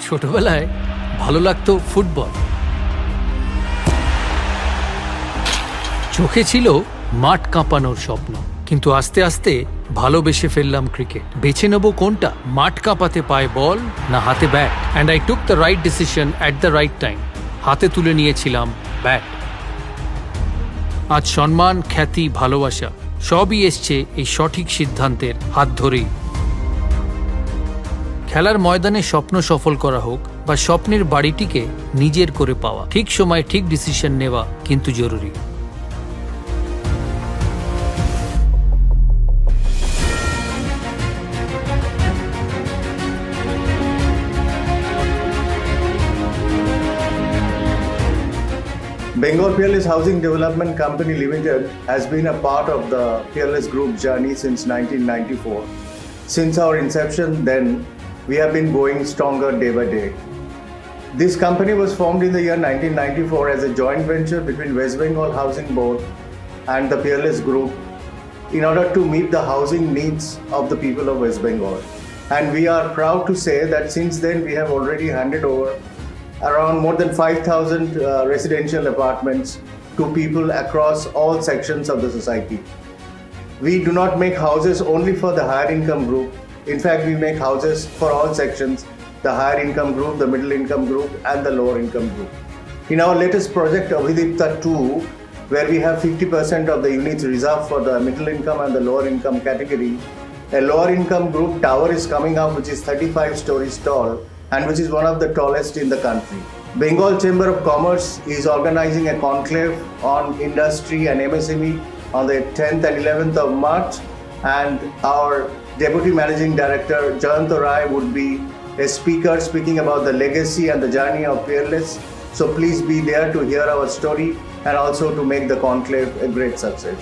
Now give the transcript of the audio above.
ছোটবেলায় ভালো লাগতো ফুটবল, চোখে ছিল মাঠ কাঁপানোর স্বপ্ন, কিন্তু আস্তে আস্তে ভালোবেসে ফেললাম ক্রিকেট। বেছে নেব কোনটা, মাঠ কাঁপাতে পায় বল না হাতে bat? And I took the right decision at the right time. হাতে তুলে নিয়েছিলাম ব্যাট। আজ সম্মান, খ্যাতি, ভালোবাসা সবই এসছে এই সঠিক সিদ্ধান্তের হাত ধরেই। খেলার ময়দানে স্বপ্ন সফল করা হোক বা স্বপ্নের বাড়িটিকে নিজের করে পাওয়া, ঠিক সময় ঠিক ডিসিশন নেওয়া কিন্তু জরুরি। Bengal Peerless Housing Development Company Limited has been a part of the Peerless Group journey since 1994. Since our inception then, we have been going stronger day by day. This company was formed in the year 1994 as a joint venture between West Bengal Housing Board and the Peerless Group in order to meet the housing needs of the people of West Bengal. And we are proud to say that since then we have already handed over around more than 5,000 residential apartments to people across all sections of the society. We do not make houses only for the higher income group. In fact, we make houses for all sections, the higher income group, the middle income group, and the lower income group. In our latest project, Abhidipta 2, where we have 50% of the units reserved for the middle income and the lower income category, a lower income group tower is coming up, which is 35 stories tall, and which is one of the tallest in the country. Bengal Chamber of Commerce is organizing a conclave on industry and MSME on the 10th and 11th of March, and our Deputy Managing Director Jayant Rai would be a speaker speaking about the legacy and the journey of Peerless. So please be there to hear our story and also to make the conclave a great success.